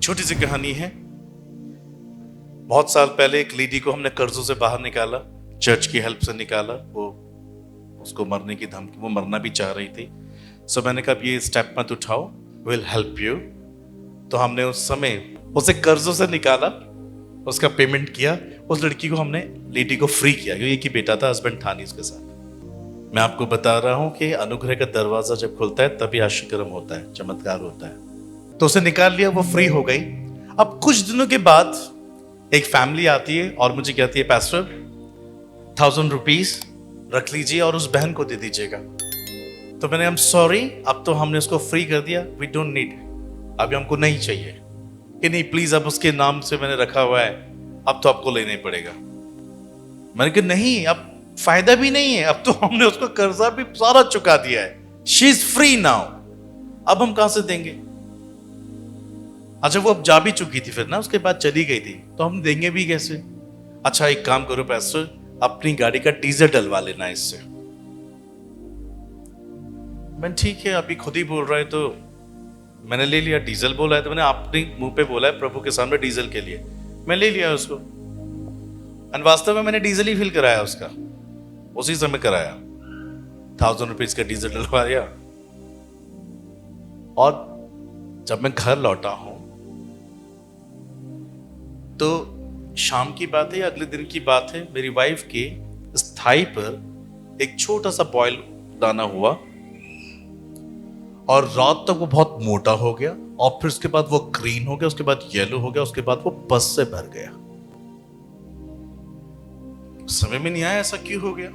छोटी सी कहानी है। बहुत साल पहले एक लेडी को हमने कर्जों से बाहर निकाला, चर्च की हेल्प से निकाला। वो उसको मरने की धमकी, वो मरना भी चाह रही थी। सो मैंने कहा ये स्टेप मत उठाओ, विल हेल्प यू। तो हमने उस समय उसे कर्जों से निकाला, उसका पेमेंट किया। उस लड़की को हमने, लेडी को फ्री किया, क्योंकि एक ही बेटा था, हस्बैंड था नहीं उसके साथ। मैं आपको बता रहा हूं कि अनुग्रह का दरवाजा जब खुलता है तभी आशीर्वाद होता है, चमत्कार होता है। तो उसे निकाल लिया, वो फ्री हो गई। अब कुछ दिनों के बाद एक फैमिली आती है और मुझे कहती है, पास्टर 1000 रुपीज रख लीजिए और उस बहन को दे दीजिएगा। तो मैंने, आई एम सॉरी, अब तो हमने उसको फ्री कर दिया, वी डोंट नीड, अभी हमको नहीं चाहिए। कि नहीं प्लीज, अब उसके नाम से मैंने रखा हुआ है, अब तो आपको लेना ही पड़ेगा। मैंने कहा नहीं, अब फायदा भी नहीं है, अब तो हमने उसको कर्जा भी सारा चुका दिया है, शी इज फ्री नाउ, अब हम कहां से देंगे। अच्छा, वो अब जा भी चुकी थी फिर ना, उसके बाद चली गई थी, तो हम देंगे भी कैसे। अच्छा एक काम करो पास्टर, अपनी गाड़ी का डीजल डलवा लेना इससे। मैं ठीक है, अभी खुद ही बोल रहा है तो मैंने ले लिया। डीजल बोला है तो मैंने अपने मुंह पे बोला है प्रभु के सामने डीजल के लिए, मैं ले लिया उसको। और वास्तव में मैंने डीजल ही फिल कराया उसका, उसी समय कराया, 1000 रुपीज का डीजल डलवा दिया। और जब मैं घर लौटा हूं तो शाम की बात है या अगले दिन की बात है, मेरी वाइफ के स्थाई पर एक छोटा सा बॉयल दाना हुआ और रात तक वो बहुत मोटा हो गया और फिर उसके बाद वो ग्रीन हो गया, उसके बाद येलो हो गया, उसके बाद वो पस से भर गया। समझ में नहीं आया ऐसा क्यों हो गया।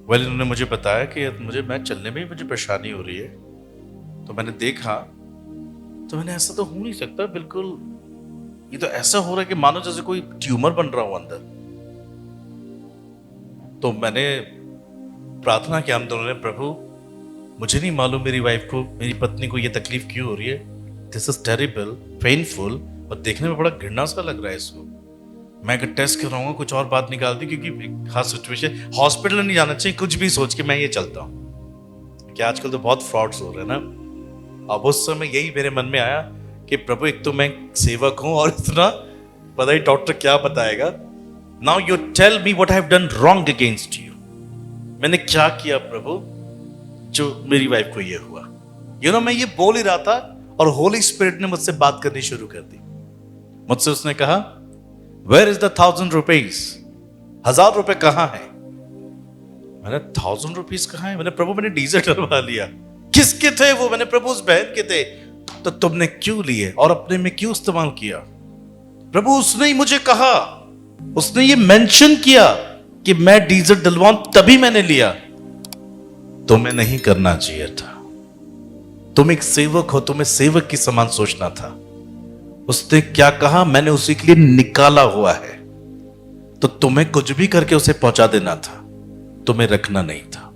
वेल, इन्होंने मुझे बताया कि मैं चलने में ही मुझे परेशानी हो रही है। तो मैंने देखा, तो मैंने, ऐसा तो हो नहीं सकता, बिल्कुल ये तो ऐसा हो रहा है कि मानो जैसे कोई ट्यूमर बन रहा हो अंदर। तो मैंने प्रार्थना किया हम दोनों ने, प्रभु मुझे नहीं मालूम मेरी वाइफ को, मेरी पत्नी को ये तकलीफ क्यों हो रही है, दिस इज टेरिबल, पेनफुल, और देखने में बड़ा घृणा सा लग रहा है इसको। मैं अगर टेस्ट कराऊंगा कुछ और बात निकाल दी, क्योंकि खास सिचुएशन, हॉस्पिटल नहीं जाना चाहिए, कुछ भी सोच के मैं ये चलता हूँ कि आजकल तो बहुत फ्रॉड्स हो रहे हैं ना। अब उस समय यही मेरे मन में आया कि प्रभु एक तो मैं सेवक हूं और इतना पता ही डॉक्टर क्या बताएगा। Now you tell me what I have done wrong against you. मैंने क्या किया प्रभु जो मेरी वाइफ को ये हुआ। मैं ये बोल ही रहा था और होली स्पिरिट ने मुझसे बात करनी शुरू कर दी। मुझसे उसने कहा, वेयर इज द 1000 रुपीज, 1000 रुपए कहां है। मैंने, 1000 रुपीज कहां है। मैंने, प्रभु मैंने डीजल डलवा लिया। किसके थे वो। मैंने, प्रभु उस बहन के थे। तो तुमने क्यों लिए और अपने में क्यों इस्तेमाल किया। प्रभु उसने ही मुझे कहा, उसने ये मेंशन किया कि मैं डीजल डलवाऊं, तभी मैंने लिया। तुम्हें नहीं करना चाहिए था, तुम एक सेवक हो, तुम्हें सेवक की समान सोचना था। उसने क्या कहा, मैंने उसी के लिए निकाला हुआ है, तो तुम्हें कुछ भी करके उसे पहुंचा देना था, तुम्हें रखना नहीं था।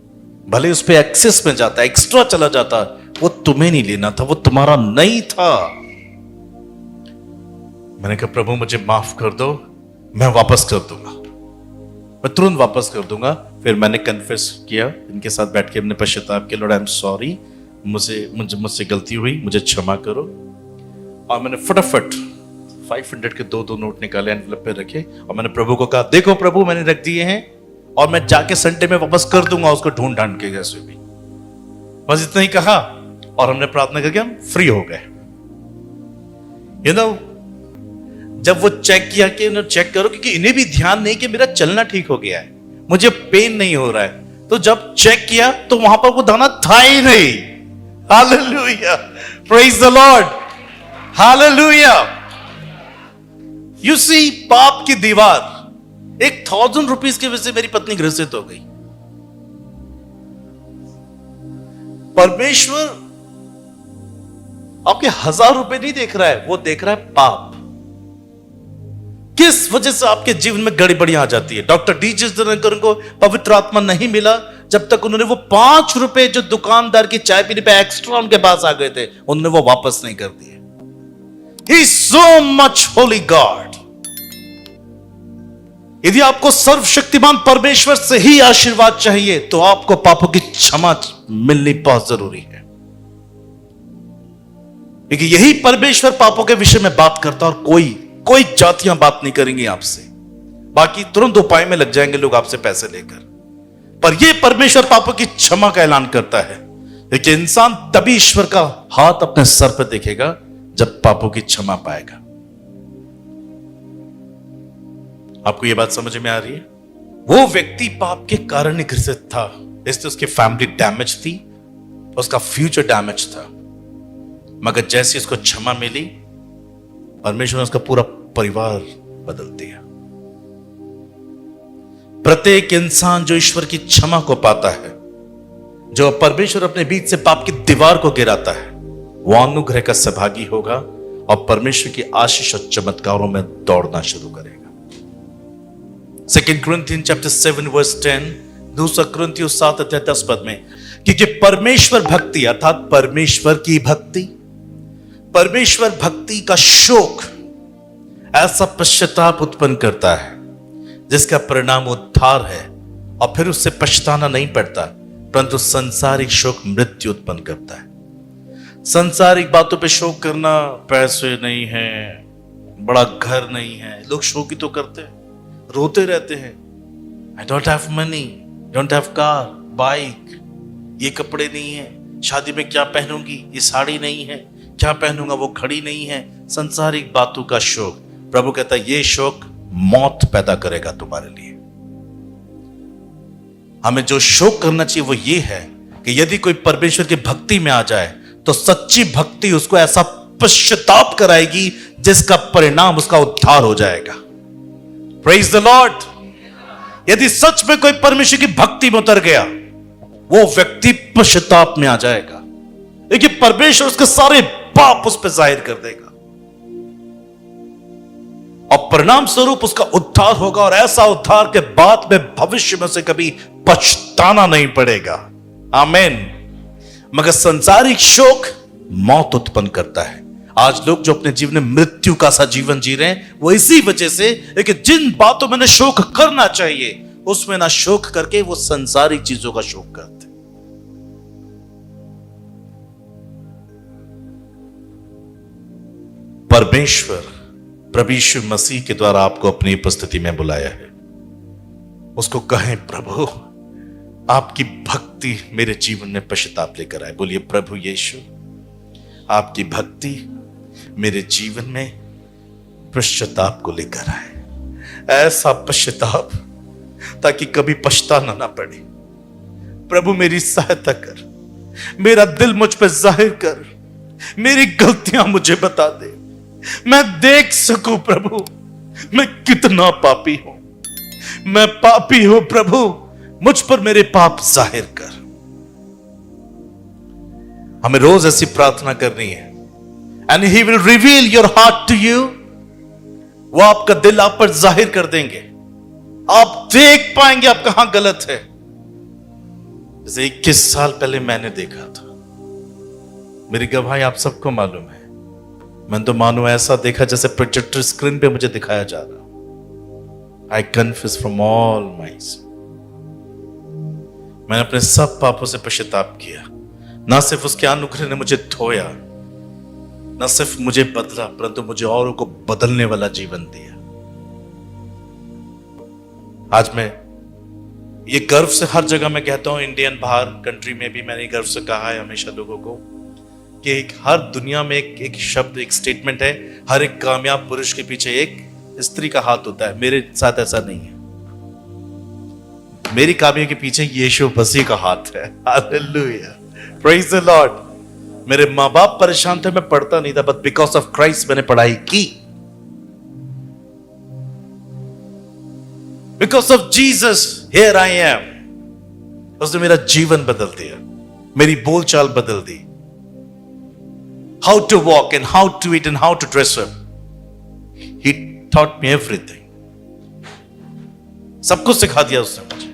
भले उस पर एक्सेस में जाता, एक्स्ट्रा चला जाता, वो तुम्हें नहीं लेना था, वो तुम्हारा नहीं था। मैंने कहा प्रभु मुझे माफ कर दो, मैं वापस कर दूंगा, मैं तुरंत वापस कर दूंगा। फिर मैंने कन्फेस किया इनके साथ बैठ के, अपने पश्चाताप के, लॉर्ड आई एम सॉरी, मुझसे गलती हुई, मुझे क्षमा करो। और मैंने फटाफट 500 के दो नोट निकाले, एनवेलप पे रखे और मैंने प्रभु को कहा, देखो प्रभु मैंने रख दिए हैं और मैं जाके संडे में वापस कर दूंगा उसको, ढूंढ ढांड के जैसे भी। बस इतना ही कहा और हमने प्रार्थना करके हम फ्री हो गए। जब वो चेक किया कि चेक करो, क्योंकि इन्हें भी ध्यान नहीं कि मेरा चलना ठीक हो गया है, मुझे पेन नहीं हो रहा है। तो जब चेक किया तो वहां पर वो दाना था ही नहीं। Hallelujah, praise the lord, hallelujah. You see, पाप की दीवार, एक 1000 रुपीज की वजह से मेरी पत्नी ग्रसित हो गई। परमेश्वर आपके 1000 रुपए नहीं देख रहा है, वो देख रहा है पाप। किस वजह से आपके जीवन में गड़बड़ियां आ जाती है। डॉक्टर डी जिसकर को पवित्र आत्मा नहीं मिला जब तक उन्होंने वो 5 रुपए जो दुकानदार की चाय पीने पे एक्स्ट्रा उनके पास आ गए थे, उन्होंने वो वापस नहीं कर दिए। He is so much Holi God. यदि आपको सर्वशक्तिमान परमेश्वर से ही आशीर्वाद चाहिए तो आपको पापों की क्षमा मिलनी बहुत जरूरी है। क्योंकि यही परमेश्वर पापों के विषय में बात करता है, और कोई जातियां बात नहीं करेंगी आपसे। बाकी तुरंत उपाय में लग जाएंगे लोग आपसे पैसे लेकर, पर यह परमेश्वर पापों की क्षमा का ऐलान करता है। क्योंकि इंसान तभी ईश्वर का हाथ अपने सर पर देखेगा जब पापों की क्षमा पाएगा। आपको यह बात समझ में आ रही है? वो व्यक्ति पाप के कारण ही ग्रसित था, इसलिए उसकी फैमिली डैमेज थी, उसका फ्यूचर डैमेज था। मगर जैसे उसको क्षमा मिली, परमेश्वर ने उसका पूरा परिवार बदल दिया। प्रत्येक इंसान जो ईश्वर की क्षमा को पाता है, जो परमेश्वर अपने बीच से पाप की दीवार को गिराता है, वो अनुग्रह का सहभागी होगा और परमेश्वर की आशीष और चमत्कारों में दौड़ना शुरू करेगा। 2 Corinthians chapter 7 verse 10, 2 Corinthians 7 अध्याय 10 पद में, क्योंकि परमेश्वर भक्ति अर्थात परमेश्वर की भक्ति, परमेश्वर भक्ति का शोक ऐसा पश्चाताप उत्पन्न करता है जिसका परिणाम उद्धार है, और फिर उससे पछताना नहीं पड़ता, परंतु संसारिक शोक मृत्यु उत्पन्न करता है। संसारिक बातों पे शोक करना, पैसे नहीं है, बड़ा घर नहीं है, लोग शोक ही तो करते हैं, रोते रहते हैं। I don't have money, don't have car, bike, ये कपड़े नहीं है, शादी में क्या पहनूंगी, ये साड़ी नहीं है, क्या पहनूंगा, वो घड़ी नहीं है। संसारिक बातों का शोक, प्रभु कहता है ये शोक मौत पैदा करेगा तुम्हारे लिए। हमें जो शोक करना चाहिए वो ये है कि यदि कोई परमेश्वर की भक्ति में आ जाए तो सच्ची भक्ति उसको ऐसा पश्चाताप कराएगी जिसका परिणाम उसका उद्धार हो जाएगा। Praise the Lord. यदि सच में कोई परमेश्वर की भक्ति में उतर गया, वो व्यक्ति पश्चाताप में आ जाएगा, क्योंकि परमेश्वर उसके सारे पाप उस पर जाहिर कर देगा और परिणाम स्वरूप उसका उद्धार होगा, और ऐसा उद्धार के बाद में भविष्य में से कभी पछताना नहीं पड़ेगा। आमीन। मगर संसारिक शोक मौत उत्पन्न करता है। आज लोग जो अपने जीवन में मृत्यु का सा जीवन जी रहे हैं, वो इसी वजह से कि जिन बातों में ना शोक करना चाहिए उसमें ना शोक करके वो संसारिक चीजों का शोक करते। परमेश्वर प्रभु यीशु मसीह के द्वारा आपको अपनी उपस्थिति में बुलाया है। उसको कहें, प्रभु आपकी भक्ति मेरे जीवन में पश्चाताप लेकर आए। बोलिए, प्रभु यीशु आपकी भक्ति मेरे जीवन में पश्चाताप को लेकर आए, ऐसा पश्चाताप ताकि कभी पछताना ना पड़े। प्रभु मेरी सहायता कर, मेरा दिल मुझ पर जाहिर कर, मेरी गलतियां मुझे बता दे, मैं देख सकूं प्रभु मैं कितना पापी हूं। मैं पापी हूं प्रभु, मुझ पर मेरे पाप जाहिर कर। हमें रोज ऐसी प्रार्थना करनी है। And he will reveal your heart to you. वो आपका दिल आप पर जाहिर कर देंगे, आप देख पाएंगे आप कहां गलत है। जैसे 21 साल पहले मैंने देखा था, मेरी गवाही आप सबको मालूम है। मैं तो मानो ऐसा देखा जैसे प्रोजेक्टर स्क्रीन पे मुझे दिखाया जा रहा। I confess from all my sin. मैंने अपने सब पापों से पश्चाताप किया। ना सिर्फ उसके अनुग्रह ने मुझे धोया, ना सिर्फ मुझे बदला, परंतु मुझे औरों को बदलने वाला जीवन दिया। आज मैं ये गर्व से हर जगह मैं कहता हूं, इंडियन बाहर कंट्री में भी मैंने गर्व से कहा है हमेशा लोगों को कि हर दुनिया में एक शब्द, एक स्टेटमेंट है, हर एक कामयाब पुरुष के पीछे एक स्त्री का हाथ होता है। मेरे साथ ऐसा नहीं है। मेरी कामयाबी के पीछे यीशु मसीह का हाथ है। Hallelujah, praise the Lord. मेरे माँ बाप परेशान थे, मैं पढ़ता नहीं था, बट बिकॉज ऑफ क्राइस्ट मैंने पढ़ाई की। Because of Jesus here I am. उसने मेरा जीवन बदल दिया, मेरी बोलचाल बदल दी। How to walk and how to eat and how to dress up. He taught me everything. सब कुछ सिखा दिया उसने मुझे,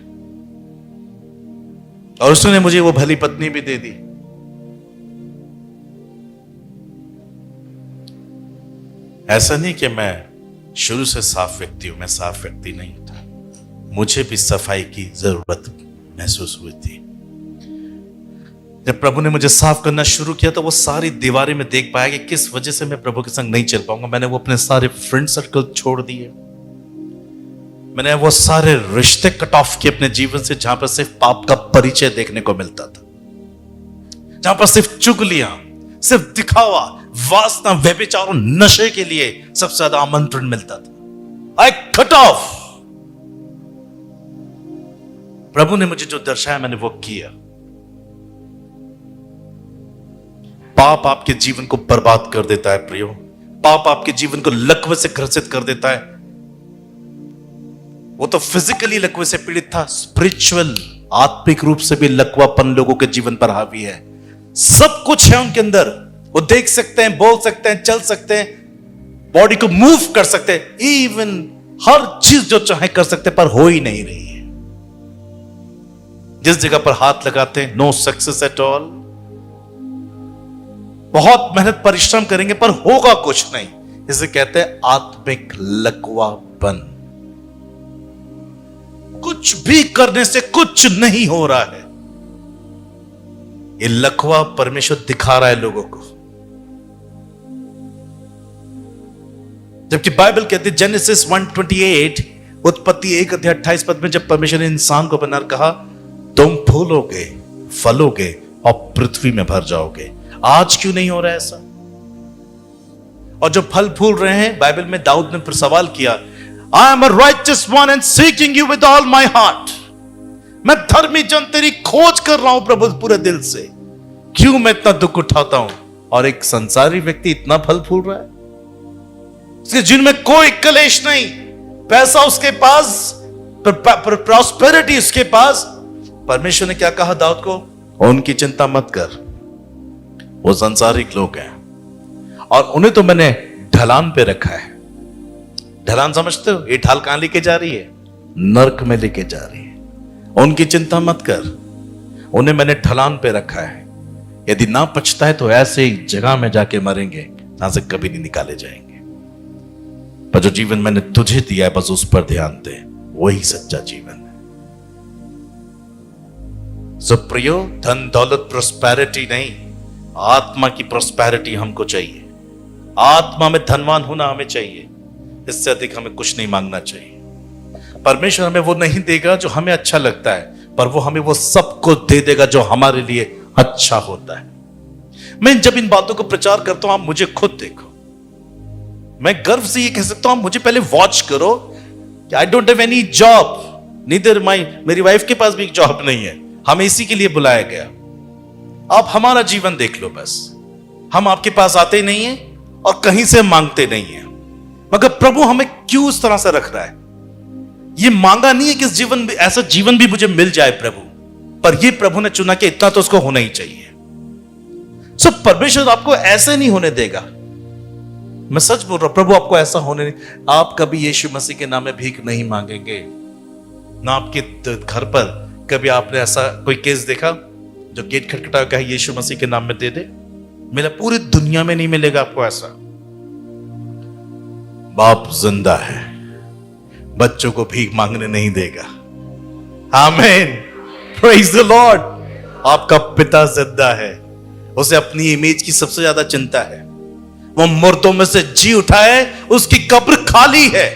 और उसने मुझे वो भली पत्नी भी दे दी। ऐसा नहीं कि मैं शुरू से साफ व्यक्ति हूं, मैं साफ व्यक्ति नहीं था। मुझे भी सफाई की जरूरत महसूस हुई थी। जब प्रभु ने मुझे साफ करना शुरू किया तो वो सारी दीवारें में देख पाया कि किस वजह से मैं प्रभु के संग नहीं चल पाऊंगा। मैंने वो अपने सारे फ्रेंड सर्कल छोड़ दिए, मैंने वो सारे रिश्ते कट ऑफ किए अपने जीवन से, जहां पर सिर्फ पाप का परिचय देखने को मिलता था, जहां पर सिर्फ चुगलियां, सिर्फ दिखावा, वासना, व्यभिचार और नशे के लिए सबसे ज्यादा आमंत्रण मिलता था। I cut off. प्रभु ने मुझे जो दर्शाया मैंने वो किया। पाप आपके जीवन को बर्बाद कर देता है प्रियो। पाप आपके जीवन को लकवे से ग्रसित कर देता है। वो तो फिजिकली लकवे से पीड़ित था, स्पिरिचुअल, आत्मिक रूप से भी लकवापन लोगों के जीवन पर हावी है। सब कुछ है उनके अंदर, वो देख सकते हैं, बोल सकते हैं, चल सकते हैं, बॉडी को मूव कर सकते हैं, इवन हर चीज जो चाहे कर सकते हैं, पर हो ही नहीं रही है। जिस जगह पर हाथ लगाते हैं, नो सक्सेस एट ऑल। बहुत मेहनत परिश्रम करेंगे पर होगा कुछ नहीं। इसे कहते हैं आत्मिक लकवापन। कुछ भी करने से कुछ नहीं हो रहा है। ये लकवा परमेश्वर दिखा रहा है लोगों को। जबकि बाइबल कहती है जेनेसिस 1:28, उत्पत्ति 1:28 पद में, जब परमेश्वर ने इंसान को बनाकर कहा तुम फूलोगे, फलोगे और पृथ्वी में भर जाओगे। आज क्यों नहीं हो रहा है ऐसा? और जो फल फूल रहे हैं, बाइबल में दाऊद ने फिर सवाल किया, I am a righteous one and seeking you with all my heart. मैं धर्मी जन तेरी खोज कर रहा हूं प्रभु पूरे दिल से। क्यों मैं इतना दुख उठाता हूं? और एक संसारी व्यक्ति इतना फल फूल रहा है, उसके जीवन में कोई कलेश नहीं, पैसा उसके पास, प्रॉस्पेरिटी उसके पास। परमेश्वर ने क्या कहा दाऊद को? उनकी चिंता मत कर, वो संसारिक लोग हैं और उन्हें तो मैंने ढलान पे रखा है। ढलान समझते हो? ये ढाल कहां लेके जा रही है? नरक में लेके जा रही है। उनकी चिंता मत कर, उन्हें मैंने ढलान पे रखा है। यदि ना पछता है तो ऐसे ही जगह में जाके मरेंगे जहां से कभी नहीं निकाले जाएंगे। पर जो जीवन मैंने तुझे दिया है बस उस पर ध्यान दे, वही सच्चा जीवन है। सो प्रियो, धन दौलत प्रोस्पेरिटी नहीं, आत्मा की प्रोस्पेरिटी हमको चाहिए। आत्मा में धनवान होना हमें चाहिए। इससे अधिक हमें कुछ नहीं मांगना चाहिए। परमेश्वर हमें वो नहीं देगा जो हमें अच्छा लगता है, पर वो हमें वो सब कुछ दे देगा जो हमारे लिए अच्छा होता है। मैं जब इन बातों को प्रचार करता हूं, आप मुझे खुद देखो। मैं गर्व से ये कह सकता हूं, मुझे पहले वॉच करो कि I don't have any job, neither मेरी वाइफ के पास भी एक जॉब नहीं है। हमें इसी के लिए बुलाया गया। आप हमारा जीवन देख लो बस। हम आपके पास आते ही नहीं है और कहीं से मांगते नहीं है, मगर प्रभु हमें क्यों इस तरह से रख रहा है? ये मांगा नहीं है कि इस जीवन में ऐसा जीवन भी मुझे मिल जाए प्रभु, पर ये प्रभु ने चुना कि इतना तो उसको होना ही चाहिए। सो परमेश्वर आपको ऐसे नहीं होने देगा। मैं सच बोल रहा हूं, प्रभु आपको ऐसा होने नहीं। आप कभी यीशु मसीह के नाम में भीख नहीं मांगेंगे ना। आपके घर पर कभी आपने ऐसा कोई केस देखा जो गेट खटखटा कहा यीशु मसीह के नाम में दे दे? मिला? पूरी दुनिया में नहीं मिलेगा आपको ऐसा। बाप जिंदा है, बच्चों को भीख मांगने नहीं देगा। आमीन, प्रेज द लॉर्ड। आपका पिता जिंदा है, उसे अपनी इमेज की सबसे ज्यादा चिंता है। वो मुर्दों में से जी उठा है, उसकी कब्र खाली है,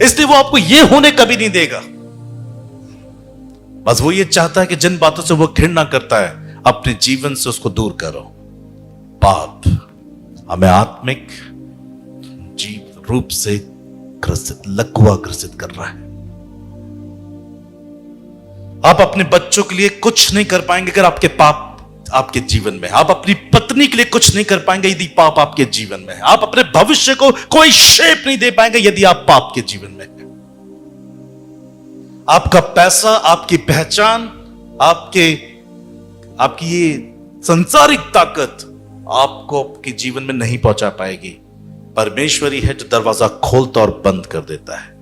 इसलिए वो आपको ये होने कभी नहीं देगा। बस वो ये चाहता है कि जिन बातों से वो घृणा करता है, अपने जीवन से उसको दूर करो। पाप हमें आत्मिक जीव रूप से ग्रसित, लकवा ग्रसित कर रहा है। आप अपने बच्चों के लिए कुछ नहीं कर पाएंगे अगर आपके पाप आपके जीवन में। आप अपनी पत्नी के लिए कुछ नहीं कर पाएंगे यदि पाप आपके जीवन में है। आप अपने भविष्य को कोई शेप नहीं दे पाएंगे यदि आप पाप के जीवन में है। आपका पैसा, आपकी पहचान, आपकी ये संसारिक ताकत आपको आपके जीवन में नहीं पहुंचा पाएगी। परमेश्वर ही है जो दरवाजा खोलता और बंद कर देता है।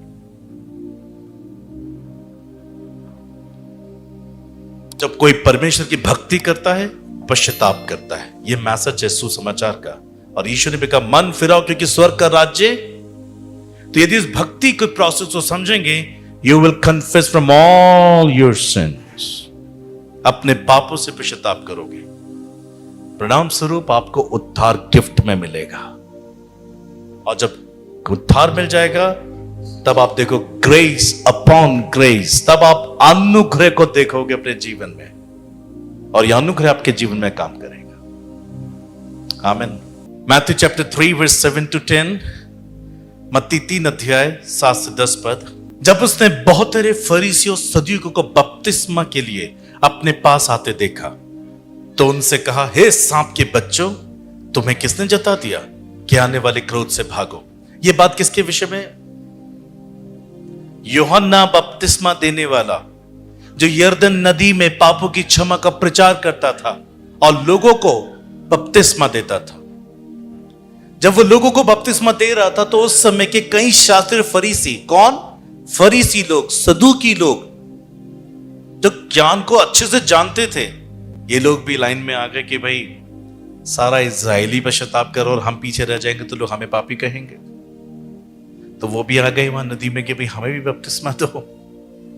जब कोई परमेश्वर की भक्ति करता है, पश्चाताप करता है, यह मैसेज है सुसमाचार का। और यीशु ने भी कहा मन फिराओ क्योंकि स्वर्ग का राज्य। तो यदि इस भक्ति के प्रोसेस को समझेंगे, you will confess from all your sins अपने पापों से पश्चाताप करोगे, परिणाम स्वरूप आपको उद्धार गिफ्ट में मिलेगा। और जब उद्धार मिल जाएगा तब आप देखो ग्रेस अपॉन ग्रेस, तब आप अनुग्रह को देखोगे अपने जीवन में, और यह अनुग्रह आपके जीवन में काम करेगा। आमीन। मैथ्यू चैप्टर 3 वर्स 7 to 10, मत्ती 3 अध्याय 7 से 10 पद। जब उसने बहुत सारे फरीसियों सदूकियों को बपतिस्मा के लिए अपने पास आते देखा तो उनसे कहा, हे सांप के बच्चों, तुम्हें किसने जता दिया कि आने वाले क्रोध से भागो? यह बात किसके विषय में? यूहन्ना बपतिस्मा देने वाला, जो यरदन नदी में पापों की क्षमा का प्रचार करता था और लोगों को बपतिस्मा देता था। जब वो लोगों को बपतिस्मा दे रहा था तो उस समय के कई शास्त्री फरीसी, कौन? फरीसी लोग, सदूकी लोग, जो ज्ञान को अच्छे से जानते थे, ये लोग भी लाइन में आ गए कि भाई सारा इजरायली पश्चाताप करो और हम पीछे रह जाएंगे तो लोग हमें पापी कहेंगे। तो वो भी आ गए वहां नदी में कि भाई हमें भी बपतिस्मा दो।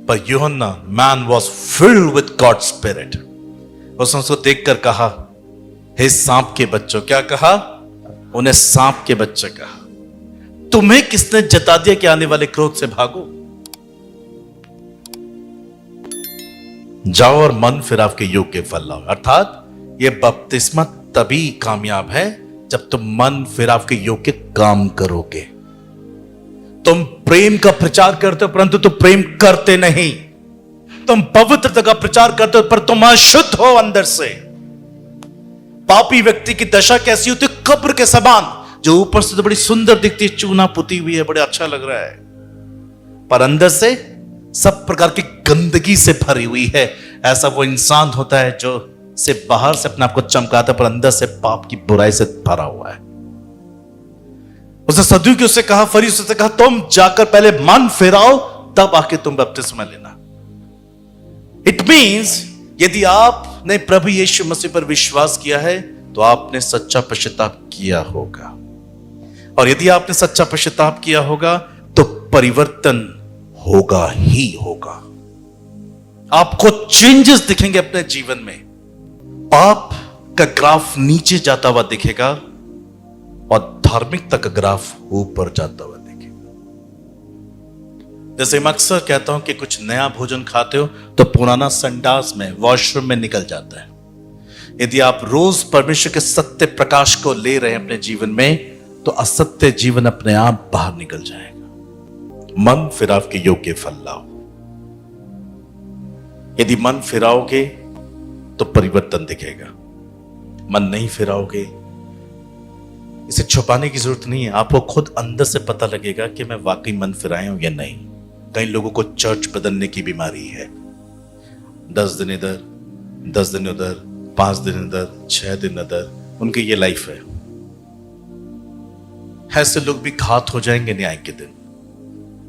पर यूहन्ना, man was filled with God spirit, उसने उसको देखकर कहा, हे सांप के बच्चों। क्या कहा? उन्हें सांप के बच्चे कहा, तुम्हें किसने जता दिया कि आने वाले क्रोध से भागो? जाओ और मन फिराव के योग्य फल लाओ। अर्थात यह बपतिस्मा तभी कामयाब है जब तुम मन फिराव के योग्य काम करोगे। तुम प्रेम का प्रचार करते हो परंतु तुम प्रेम करते नहीं। तुम पवित्रता का प्रचार करते हो पर तुम अशुद्ध हो अंदर से। पापी व्यक्ति की दशा कैसी होती है? कब्र के समान, जो ऊपर से तो बड़ी सुंदर दिखती है, चूना पुती हुई है, बड़े अच्छा लग रहा है, पर अंदर से सब प्रकार की गंदगी से भरी हुई है। ऐसा वो इंसान होता है जो से बाहर से अपने आप को चमकाता है पर अंदर से पाप की बुराई से भरा हुआ है। उसने सदूकियों से कहा, फरीसियों से कहा, तुम जाकर पहले मन फिराओ तब आके तुम बपतिस्मा लेना। इट मींस यदि आपने प्रभु यीशु मसीह पर विश्वास किया है तो आपने सच्चा पश्चाताप किया होगा, और यदि आपने सच्चा पश्चाताप किया होगा तो परिवर्तन होगा ही होगा। आपको चेंजेस दिखेंगे अपने जीवन में। पाप का ग्राफ नीचे जाता हुआ दिखेगा और धार्मिकता का ग्राफ ऊपर जाता हुआ दिखेगा। जैसे मैं अक्सर कहता हूं कि कुछ नया भोजन खाते हो तो पुराना संडास में, वॉशरूम में निकल जाता है। यदि आप रोज परमेश्वर के सत्य प्रकाश को ले रहे हैं अपने जीवन में तो असत्य जीवन अपने आप बाहर निकल जाएगा। मन फिराव के योग्य फल लाओ। यदि मन फिराओगे तो परिवर्तन दिखेगा। मन नहीं फिराओगे, इसे छुपाने की जरूरत नहीं है, आपको खुद अंदर से पता लगेगा कि मैं वाकई मन फिराया हूं या नहीं। कई लोगों को चर्च बदलने की बीमारी है। 10 दिन इधर, 10 दिन उधर, 5 दिन इधर, 6 दिन उधर, उनकी ये लाइफ है। ऐसे लोग भी घात हो जाएंगे न्याय के दिन।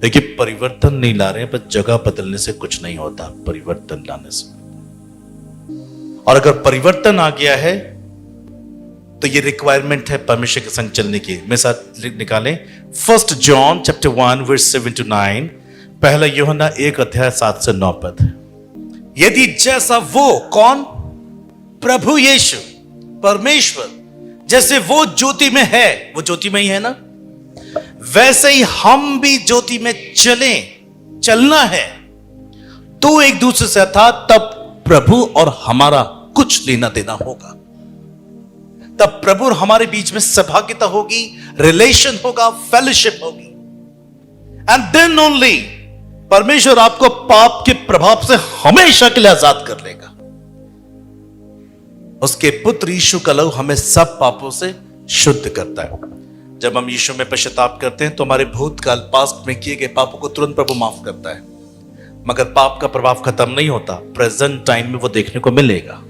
देखिए, परिवर्तन नहीं ला रहे हैं, पर जगह बदलने से कुछ नहीं होता, परिवर्तन लाने से। और अगर परिवर्तन आ गया है तो ये रिक्वायरमेंट है परमेश्वर के संग चलने की। मेरे साथ निकालें 1 जॉन चैप्टर 1 वर्स 7 to 9, पहला यूहन्ना 1 अध्याय 7 से 9 पद। यदि जैसा वो, कौन? प्रभु यीशु, परमेश्वर, जैसे वो ज्योति में है, वो ज्योति में ही है ना, वैसे ही हम भी ज्योति में चलना है तो एक दूसरे से, अर्थात तब प्रभु और हमारा कुछ लेना देना होगा। तब प्रभु और हमारे बीच में सहभागिता होगी, रिलेशन होगा, फेलोशिप होगी। एंड देन ओनली परमेश्वर आपको पाप के प्रभाव से हमेशा के लिए आजाद कर लेगा। उसके पुत्र यीशु का लहू हमें सब पापों से शुद्ध करता है। जब हम यीशु में पश्चाताप करते हैं तो हमारे भूतकाल, पास्ट में किए गए पापों को तुरंत प्रभु माफ करता है। मगर पाप का प्रभाव खत्म नहीं होता, प्रेजेंट टाइम में वो देखने को मिलेगा।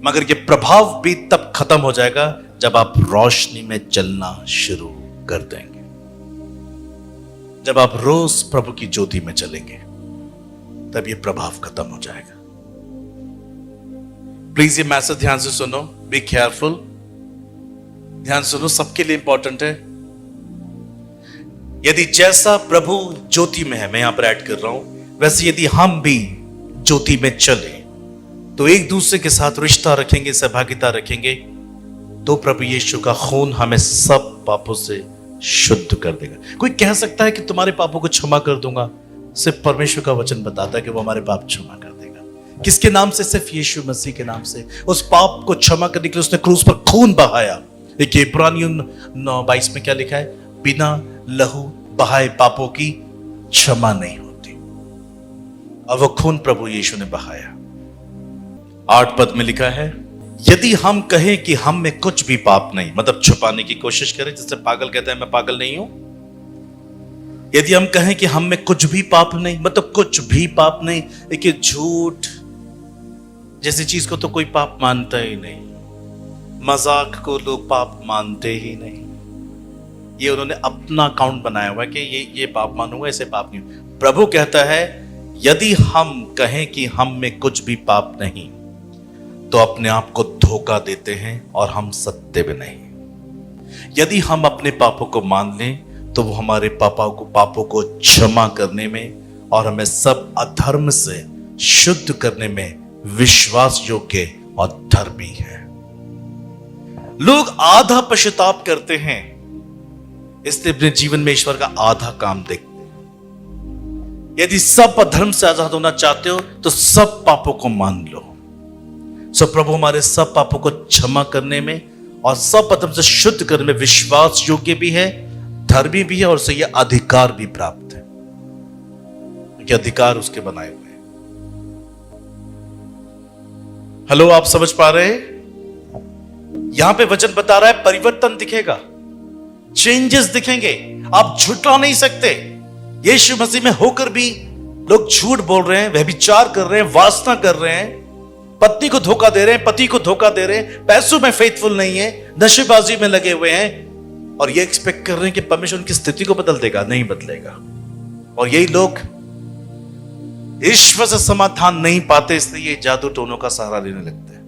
मगर ये प्रभाव भी तब खत्म हो जाएगा जब आप रोशनी में चलना शुरू कर देंगे, जब आप रोज प्रभु की ज्योति में चलेंगे, तब ये प्रभाव खत्म हो जाएगा। प्लीज ये मैसेज ध्यान से सुनो, बी केयरफुल, ध्यान सुनो, सबके लिए इंपॉर्टेंट है। यदि जैसा प्रभु ज्योति में है, मैं यहां पर ऐड कर रहा हूं, वैसे यदि हम भी ज्योति में चले तो एक दूसरे के साथ रिश्ता रखेंगे, सहभागिता रखेंगे, तो प्रभु यीशु का खून हमें सब पापों से शुद्ध कर देगा। कोई कह सकता है कि तुम्हारे पापों को क्षमा कर दूंगा? सिर्फ परमेश्वर का वचन बताता है कि वो हमारे पाप क्षमा कर देगा। किसके नाम से? सिर्फ यीशु मसीह के नाम से। उस पाप को क्षमा करने के लिए उसने क्रूस पर खून बहाया। देखिए इब्रानियों 9:22 में क्या लिखा है? बिना लहू बहाए पापों की क्षमा नहीं होती। और वो खून प्रभु यीशु ने बहाया। 8 पद में लिखा है, यदि हम कहें कि हम में कुछ भी पाप नहीं, मतलब छुपाने की कोशिश करें, जैसे पागल कहता है मैं पागल नहीं हूं। यदि हम कहें कि हम में कुछ भी पाप नहीं, मतलब कुछ भी पाप नहीं, देखिए झूठ जैसी चीज को तो कोई पाप मानता ही नहीं। मजाक को लोग पाप मानते ही नहीं। ये उन्होंने अपना अकाउंट बनाया हुआ है कि ये पाप मानूंगा, ऐसे पाप नहीं। प्रभु कहता है यदि हम कहें कि हम में कुछ भी पाप नहीं, तो अपने आप को धोखा देते हैं और हम सत्य में नहीं। यदि हम अपने पापों को मान लें, तो वो हमारे पापों को क्षमा करने में और हमें सब अधर्म से शुद्ध करने में विश्वास योग्य और धर्मी है। लोग आधा पश्चाताप करते हैं, इसलिए अपने जीवन में ईश्वर का आधा काम देखते हैं। यदि सब अधर्म से आजाद होना चाहते हो, तो सब पापों को मान लो। सो प्रभु हमारे सब पापों को क्षमा करने में और सब अधर्म से शुद्ध करने में विश्वास योग्य भी है, धर्मी भी है, और उसे यह अधिकार भी प्राप्त है, क्योंकि अधिकार उसके बनाए हुए हैं। हेलो, आप समझ पा रहे हैं? यहां पे वचन बता रहा है परिवर्तन दिखेगा, चेंजेस दिखेंगे। आप झूठा नहीं सकते। यीशु मसीह में होकर भी लोग झूठ बोल रहे हैं, व्यभिचार कर रहे हैं, वासना कर रहे हैं, पत्नी को धोखा दे रहे हैं, पति को धोखा दे रहे हैं, पैसों में फेथफुल नहीं है, नशेबाजी में लगे हुए हैं, और ये एक्सपेक्ट कर रहे हैं कि परमेश्वर उनकी स्थिति को बदल देगा। नहीं बदलेगा। और यही लोग ईश्वर से समाधान नहीं पाते, इसलिए ये जादू टोनों का सहारा लेने लगते हैं।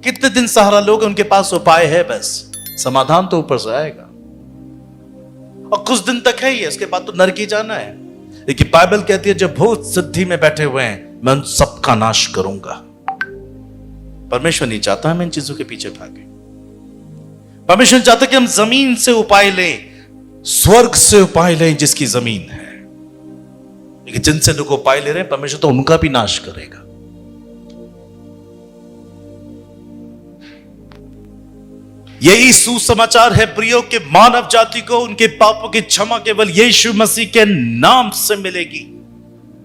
कितने दिन सहारा लोग, उनके पास उपाय है, बस समाधान तो ऊपर से आएगा, और कुछ दिन तक है ये, उसके बाद तो नरक ही जाना है। लेकिन बाइबल कहती है जब भूत सिद्धि में बैठे हुए हैं, मैं उन सबका नाश करूंगा। परमेश्वर नहीं चाहता हम इन चीजों के पीछे भागे। परमेश्वर चाहता कि हम जमीन से उपाय लें, स्वर्ग से उपाय लें जिसकी जमीन है। लेकिन जिनसे लोग उपाय ले रहे हैं, परमेश्वर तो उनका भी नाश करेगा। यही सुसमाचार है प्रियो के मानव जाति को उनके पापों की क्षमा केवल यीशु मसीह के नाम से मिलेगी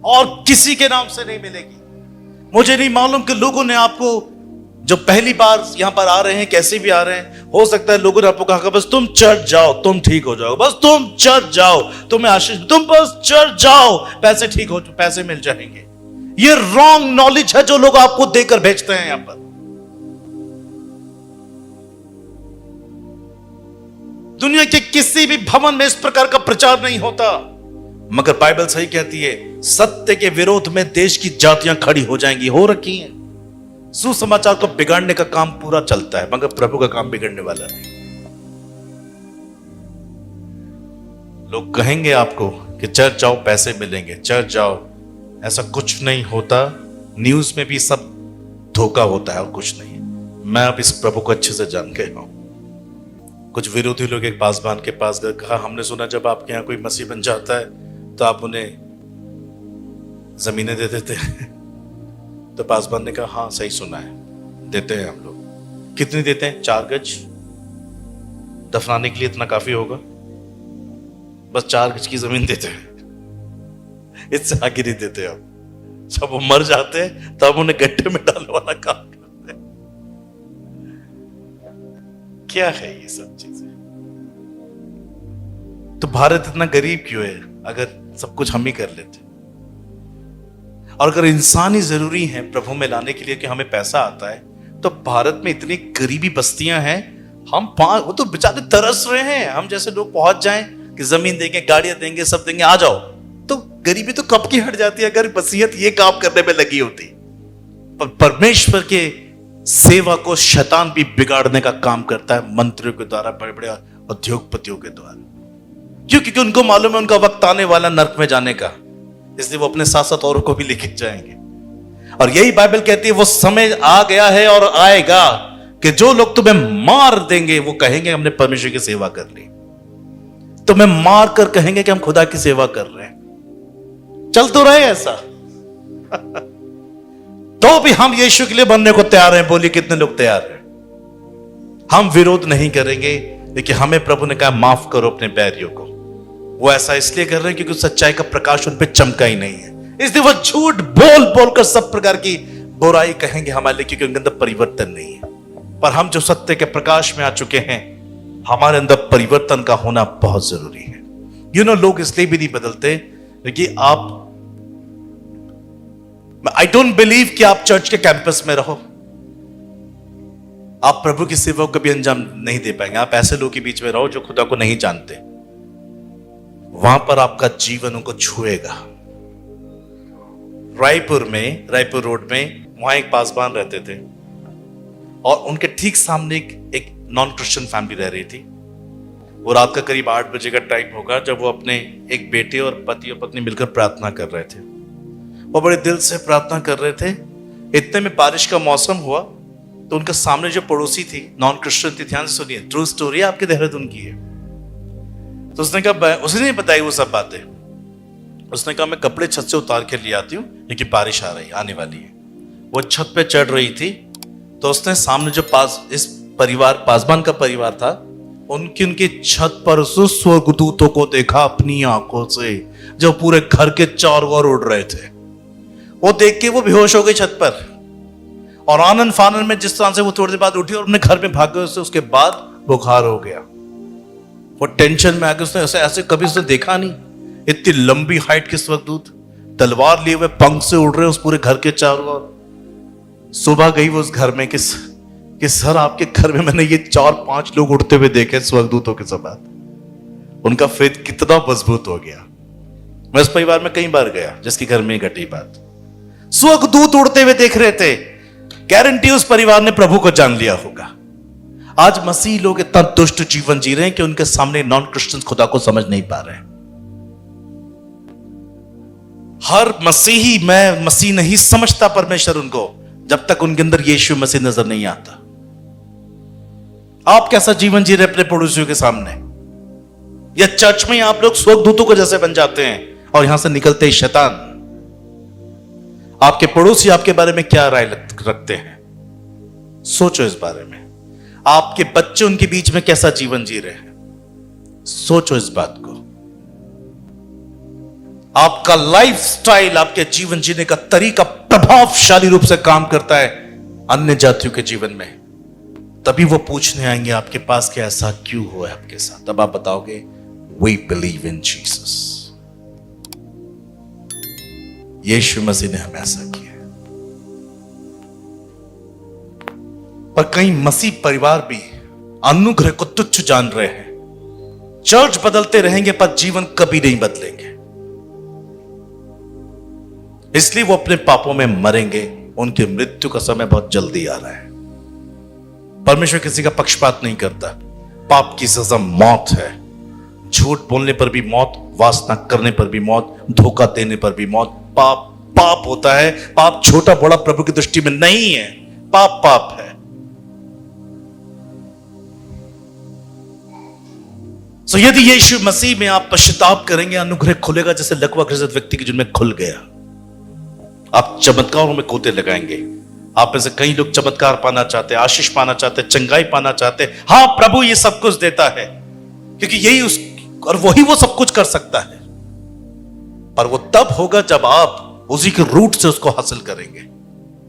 और किसी के नाम से नहीं मिलेगी। मुझे नहीं मालूम कि लोगों ने आपको, जो पहली बार यहां पर आ रहे हैं, कैसे भी आ रहे हैं, हो सकता है लोगों ने आपको कहा बस तुम चर्च जाओ, तुम ठीक हो जाओ, बस तुम चर्च जाओ, तुम्हें आशीष, तुम बस चर्च जाओ, पैसे ठीक हो, पैसे मिल जाएंगे। ये रॉन्ग नॉलेज है जो लोग आपको देकर भेजते हैं। यहां पर दुनिया के किसी भी भवन में इस प्रकार का प्रचार नहीं होता, मगर बाइबल सही कहती है सत्य के विरोध में देश की जातियां खड़ी हो जाएंगी, हो रखी हैं। सुसमाचार को बिगाड़ने का काम पूरा चलता है, मगर प्रभु का काम बिगड़ने वाला नहीं। लोग कहेंगे आपको कि चर्च जाओ पैसे मिलेंगे, चर्च जाओ, ऐसा कुछ नहीं होता। न्यूज में भी सब धोखा होता है और कुछ नहीं। मैं अब इस प्रभु को अच्छे से जान गया हूं। कुछ विरोधी लोग एक पासवान के पास गए, कहा हमने सुना जब आपके यहां कोई मसीह बन जाता है तो आप उन्हें जमीनें दे देते हैं। तो पासवान ने कहा हाँ सही सुना है, देते हैं हम लोग। कितनी देते हैं? 4 गज। दफनाने के लिए इतना काफी होगा, बस 4 गज की जमीन देते हैं, इससे आगे नहीं देते। अब जब वो मर जाते हैं तब उन्हें गड्ढे में डालने वाला काम करते हैं। क्या है ये सब चीजें? तो भारत इतना गरीब क्यों है अगर सब कुछ हम ही कर लेते? और अगर इंसान ही जरूरी है प्रभु में लाने के लिए कि हमें पैसा आता है, तो भारत में इतनी गरीबी बस्तियां हैं, हम वो तो बेचारे तरस रहे हैं हम जैसे लोग पहुंच जाएं कि जमीन देंगे, गाड़ियां देंगे, सब देंगे, आ जाओ। तो गरीबी तो कब की हट जाती है अगर बसीयत ये काम करने में लगी होती। पर परमेश्वर के सेवा को शैतान भी बिगाड़ने का काम करता है, मंत्रियों के द्वारा, बड़े बड़े उद्योगपतियों के द्वारा। क्यों? क्योंकि उनको मालूम है उनका वक्त आने वाला नरक में जाने का, इसलिए वो अपने साथ साथ औरों को भी लेके जाएंगे। और यही बाइबल कहती है वो समय आ गया है और आएगा कि जो लोग तुम्हें मार देंगे वो कहेंगे हमने परमेश्वर की सेवा कर ली। तुम्हें मार कर कहेंगे कि हम खुदा की सेवा कर रहे हैं। चल तो रहे ऐसा तो भी हम यीशु के लिए बनने को तैयार हैं। बोलिए कितने लोग तैयार हैं? हम विरोध नहीं करेंगे, लेकिन हमें प्रभु ने कहा माफ करो अपने बैरियों को। वो ऐसा इसलिए कर रहे हैं क्योंकि सच्चाई का प्रकाश उन पे चमका ही नहीं है, इसलिए वो झूठ बोल बोलकर सब प्रकार की बुराई कहेंगे हमारे लिए, क्योंकि उनके अंदर परिवर्तन नहीं है। पर हम जो सत्य के प्रकाश में आ चुके हैं, हमारे अंदर परिवर्तन का होना बहुत जरूरी है। लोग इसलिए भी नहीं बदलते क्योंकि आप, आई डोंट बिलीव कि आप चर्च के कैंपस में रहो, आप प्रभु की सेवा को कभी अंजाम नहीं दे पाएंगे। आप ऐसे लोगों के बीच में रहो जो खुदा को नहीं जानते, वहां पर आपका जीवन उनको छुएगा। रायपुर रोड में वहां एक पासवान रहते थे और उनके ठीक सामने एक नॉन क्रिश्चियन फैमिली रह रही थी। वो रात का करीब 8 बजे का टाइम होगा जब वो अपने एक बेटे और पति और पत्नी मिलकर प्रार्थना कर रहे थे। वो बड़े दिल से प्रार्थना कर रहे थे। इतने में बारिश का मौसम हुआ तो उनके सामने जो पड़ोसी थी नॉन क्रिश्चियन थी, ध्यान से सुनिए, ट्रू स्टोरी आपके देहरादून की है। तो उसने कहा, उसने नहीं बताई वो सब बातें। उसने कहा मैं कपड़े छत से उतार के ले आती हूँ क्योंकि बारिश आने वाली है। वो छत पे चढ़ रही थी तो उसने सामने जो इस परिवार, पासवान का परिवार था, उनकी छत पर स्वर्गदूतों को देखा अपनी आंखों से, जो पूरे घर के चारों ओर उड़ रहे थे। वो देख के वो बेहोश हो गई छत पर, और आनंद फानन में जिस तरह से वो थोड़ी देर बाद उठी और अपने घर में भाग गए। उसके बाद बुखार हो गया। वो टेंशन में आके उसने ऐसे कभी उसने देखा नहीं, इतनी लंबी हाइट के स्वर्गदूत तलवार लिए हुए पंख से उड़ रहे उस पूरे घर के चारों ओर। सुबह गई वो उस घर में कि सर आपके घर में मैंने ये 4-5 लोग उड़ते हुए देखे स्वर्गदूतों के साथ। उनका फेथ कितना मजबूत हो गया। मैं उस परिवार में कई बार गया जिसके घर में घटी बात। स्वर्गदूत उड़ते हुए देख रहे थे। गारंटी उस परिवार ने प्रभु को जान लिया होगा। आज मसीह लोग इतना दुष्ट जीवन जी रहे हैं कि उनके सामने नॉन क्रिश्चियन खुदा को समझ नहीं पा रहे हैं। हर मसीही, मैं मसीह नहीं समझता परमेश्वर उनको, जब तक उनके अंदर यीशु मसीह नजर नहीं आता। आप कैसा जीवन जी रहे अपने पड़ोसियों के सामने? या चर्च में आप लोग स्वर्गदूतों को जैसे बन जाते हैं और यहां से निकलते ही शैतान। आपके पड़ोसी आपके बारे में क्या राय रखते हैं? सोचो इस बारे में। आपके बच्चे उनके बीच में कैसा जीवन जी रहे हैं? सोचो इस बात को। आपका लाइफस्टाइल, आपके जीवन जीने का तरीका प्रभावशाली रूप से काम करता है अन्य जातियों के जीवन में। तभी वो पूछने आएंगे आपके पास कि ऐसा क्यों हुआ है आपके साथ। तब आप बताओगे वी बिलीव इन जीसस, यीशु मसीह ने हमें ऐसा किया। पर कई मसीह परिवार भी अनुग्रह को तुच्छ जान रहे हैं। चर्च बदलते रहेंगे पर जीवन कभी नहीं बदलेंगे, इसलिए वो अपने पापों में मरेंगे। उनकी मृत्यु का समय बहुत जल्दी आ रहा है। परमेश्वर किसी का पक्षपात नहीं करता। पाप की सजा मौत है। झूठ बोलने पर भी मौत, वासना करने पर भी मौत, धोखा देने पर भी मौत। पाप पाप होता है। पाप छोटा बड़ा प्रभु की दृष्टि में नहीं है। पाप पाप है। तो यदि यीशु मसीह में आप पश्चाताप करेंगे, अनुग्रह खुलेगा जैसे लकवा ग्रसित व्यक्ति के जिनमें खुल गया। आप चमत्कारों में गोते लगाएंगे। आप में से कई लोग चमत्कार पाना चाहते हैं, आशीष पाना चाहते हैं, चंगाई पाना चाहते हैं। हाँ, प्रभु ये सब कुछ देता है क्योंकि यही और वही वो सब कुछ कर सकता है। पर वो तब होगा जब आप उसी के रूट से उसको हासिल करेंगे।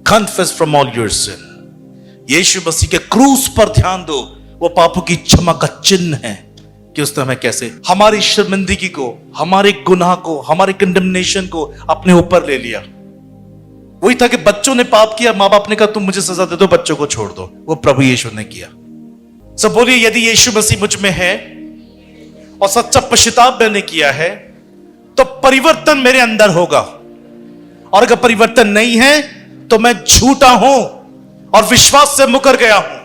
Confess from all your sin. Yeshu Masih के क्रूस पर ध्यान दो। वो पापों की क्षमा का चिन्ह है कि उसने हमें कैसे हमारी शर्मिंदगी को, हमारे गुनाह को, हमारे कंडेमनेशन को अपने ऊपर ले लिया। वही था कि बच्चों ने पाप किया, मां बाप ने कहा तुम मुझे सजा दे दो, बच्चों को छोड़ दो। वो प्रभु यीशु ने किया। सब बोलिए यदि यीशु मसीह मुझ में है और सच्चा पश्चाताप मैंने किया है तो परिवर्तन मेरे अंदर होगा। और अगर परिवर्तन नहीं है तो मैं झूठा हूं और विश्वास से मुकर गया हूं।